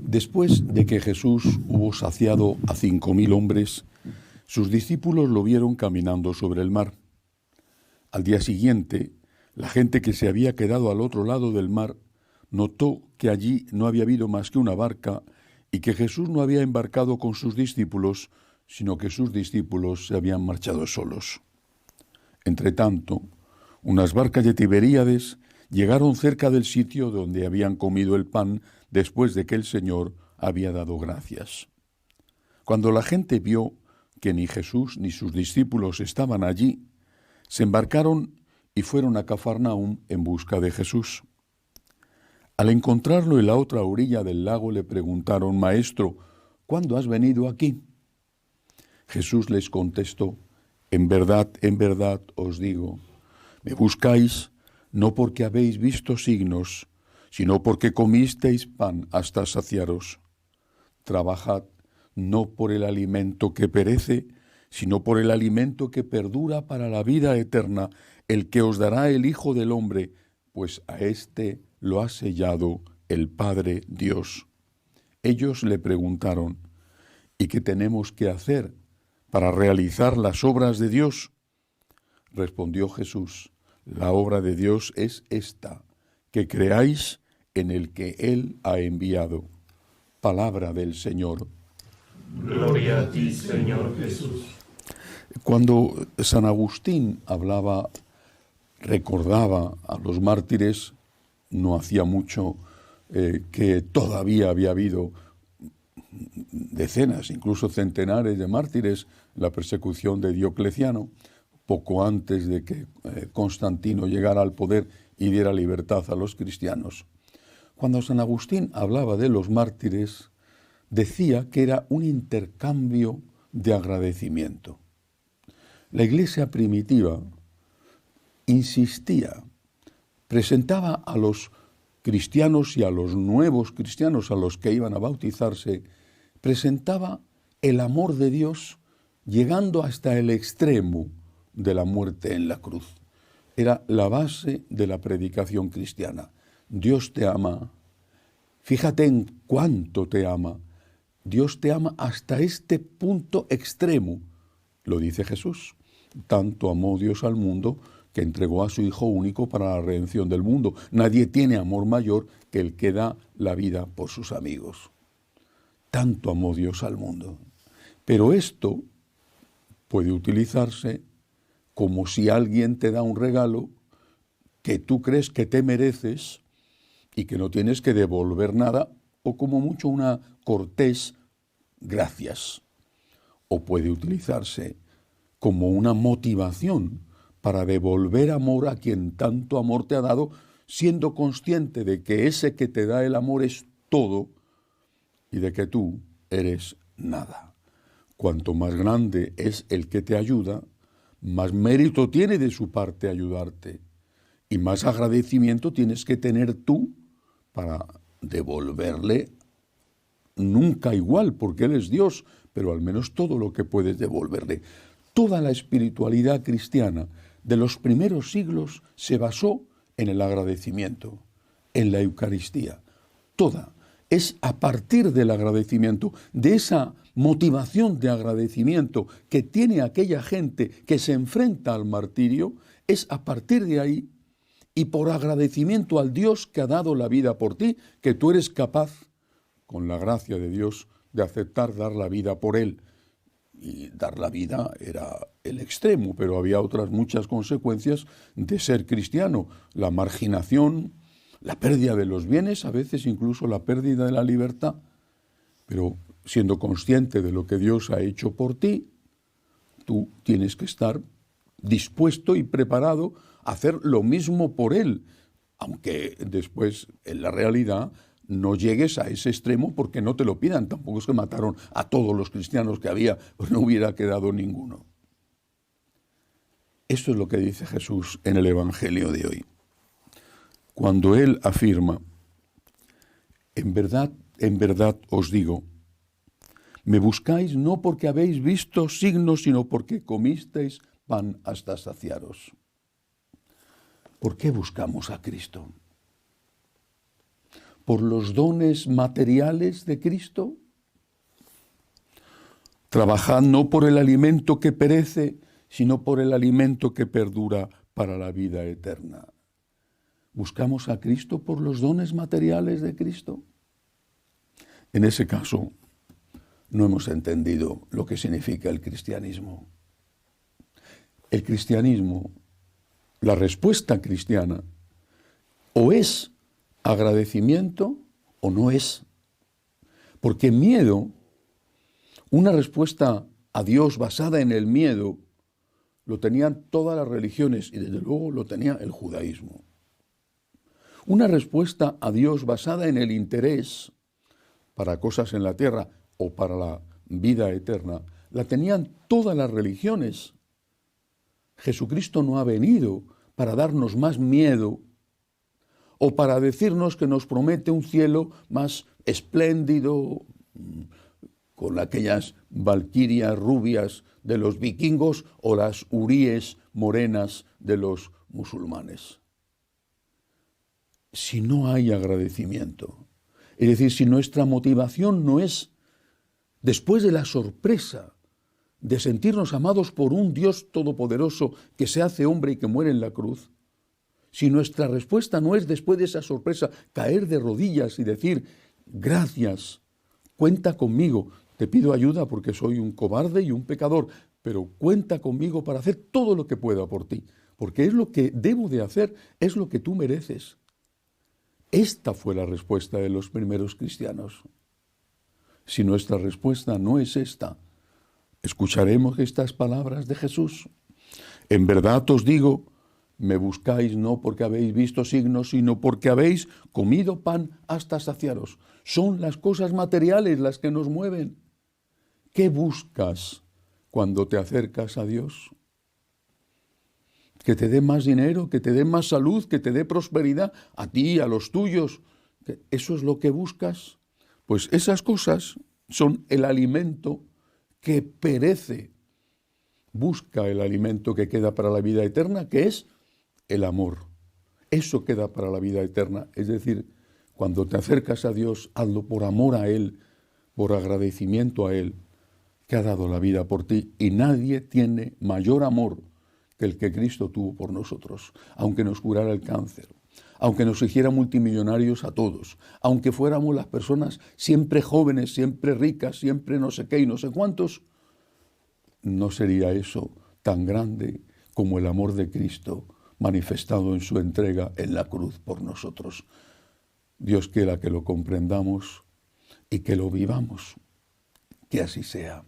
Después de que Jesús hubo saciado a 5.000 hombres, sus discípulos lo vieron caminando sobre el mar. Al día siguiente, la gente que se había quedado al otro lado del mar notó que allí no había habido más que una barca y que Jesús no había embarcado con sus discípulos, sino que sus discípulos se habían marchado solos. Entretanto, unas barcas de Tiberíades llegaron cerca del sitio donde habían comido el pan después de que el Señor había dado gracias. Cuando la gente vio que ni Jesús ni sus discípulos estaban allí, se embarcaron y fueron a Cafarnaúm en busca de Jesús. Al encontrarlo en la otra orilla del lago le preguntaron: «Maestro, ¿cuándo has venido aquí?» Jesús les contestó: en verdad os digo, me buscáis no porque habéis visto signos, sino porque comisteis pan hasta saciaros. Trabajad no por el alimento que perece, sino por el alimento que perdura para la vida eterna, el que os dará el Hijo del Hombre, pues a éste lo ha sellado el Padre Dios. Ellos le preguntaron: ¿y qué tenemos que hacer para realizar las obras de Dios? Respondió Jesús: la obra de Dios es esta, que creáis en el que Él ha enviado. Palabra del Señor. Gloria a ti, Señor Jesús. Cuando San Agustín recordaba a los mártires, no hacía mucho que todavía había habido decenas, incluso centenares de mártires en la persecución de Diocleciano, poco antes de que Constantino llegara al poder y diera libertad a los cristianos. Cuando San Agustín hablaba de los mártires, decía que era un intercambio de agradecimiento. La Iglesia primitiva insistía, presentaba a los cristianos y a los nuevos cristianos a los que iban a bautizarse, presentaba el amor de Dios llegando hasta el extremo de la muerte en la cruz. Era la base de la predicación cristiana. Dios te ama. Fíjate en cuánto te ama. Dios te ama hasta este punto extremo. Lo dice Jesús. Tanto amó Dios al mundo que entregó a su Hijo único para la redención del mundo. Nadie tiene amor mayor que el que da la vida por sus amigos. Tanto amó Dios al mundo. Pero esto puede utilizarse como si alguien te da un regalo que tú crees que te mereces y que no tienes que devolver nada, o como mucho una cortés gracias. O puede utilizarse como una motivación para devolver amor a quien tanto amor te ha dado, siendo consciente de que ese que te da el amor es todo y de que tú eres nada. Cuanto más grande es el que te ayuda, más mérito tiene de su parte ayudarte y más agradecimiento tienes que tener tú para devolverle, nunca igual porque Él es Dios, pero al menos todo lo que puedes devolverle. Toda la espiritualidad cristiana de los primeros siglos se basó en el agradecimiento, en la Eucaristía. Toda. Es a partir del agradecimiento, de esa motivación de agradecimiento que tiene aquella gente que se enfrenta al martirio, es a partir de ahí y por agradecimiento al Dios que ha dado la vida por ti, que tú eres capaz, con la gracia de Dios, de aceptar dar la vida por Él. Y dar la vida era el extremo, pero había otras muchas consecuencias de ser cristiano, la marginación, la pérdida de los bienes, a veces incluso la pérdida de la libertad, pero siendo consciente de lo que Dios ha hecho por ti, tú tienes que estar dispuesto y preparado a hacer lo mismo por Él, aunque después en la realidad no llegues a ese extremo porque no te lo pidan. Tampoco es que mataron a todos los cristianos que había, pues no hubiera quedado ninguno. Esto es lo que dice Jesús en el Evangelio de hoy. Cuando Él afirma: en verdad os digo, me buscáis no porque habéis visto signos, sino porque comisteis pan hasta saciaros. ¿Por qué buscamos a Cristo? por los dones materiales de Cristo? Trabajad no por el alimento que perece, sino por el alimento que perdura para la vida eterna. ¿Buscamos a Cristo por los dones materiales de Cristo? En ese caso, no hemos entendido lo que significa el cristianismo. El cristianismo, la respuesta cristiana, o es agradecimiento o no es. Porque miedo, una respuesta a Dios basada en el miedo, lo tenían todas las religiones y desde luego lo tenía el judaísmo. Una respuesta a Dios basada en el interés para cosas en la tierra o para la vida eterna, la tenían todas las religiones. Jesucristo no ha venido para darnos más miedo o para decirnos que nos promete un cielo más espléndido, con aquellas valquirias rubias de los vikingos o las huríes morenas de los musulmanes. Si no hay agradecimiento, es decir, si nuestra motivación no es, después de la sorpresa de sentirnos amados por un Dios todopoderoso que se hace hombre y que muere en la cruz, si nuestra respuesta no es, después de esa sorpresa, caer de rodillas y decir, gracias, cuenta conmigo, te pido ayuda porque soy un cobarde y un pecador, pero cuenta conmigo para hacer todo lo que pueda por ti, porque es lo que debo de hacer, es lo que tú mereces. Esta fue la respuesta de los primeros cristianos. Si nuestra respuesta no es esta, escucharemos estas palabras de Jesús. En verdad os digo, me buscáis no porque habéis visto signos, sino porque habéis comido pan hasta saciaros. Son las cosas materiales las que nos mueven. ¿Qué buscas cuando te acercas a Dios? Que te dé más dinero, que te dé más salud, que te dé prosperidad a ti, a los tuyos. ¿Eso es lo que buscas? Pues esas cosas son el alimento que perece. Busca el alimento que queda para la vida eterna, que es el amor. Eso queda para la vida eterna. Es decir, cuando te acercas a Dios, hazlo por amor a Él, por agradecimiento a Él, que ha dado la vida por ti. Y nadie tiene mayor amor que el que Cristo tuvo por nosotros, aunque nos curara el cáncer, aunque nos hiciera multimillonarios a todos, aunque fuéramos las personas siempre jóvenes, siempre ricas, siempre no sé qué y no sé cuántos, no sería eso tan grande como el amor de Cristo manifestado en su entrega en la cruz por nosotros. Dios quiera que lo comprendamos y que lo vivamos. Que así sea.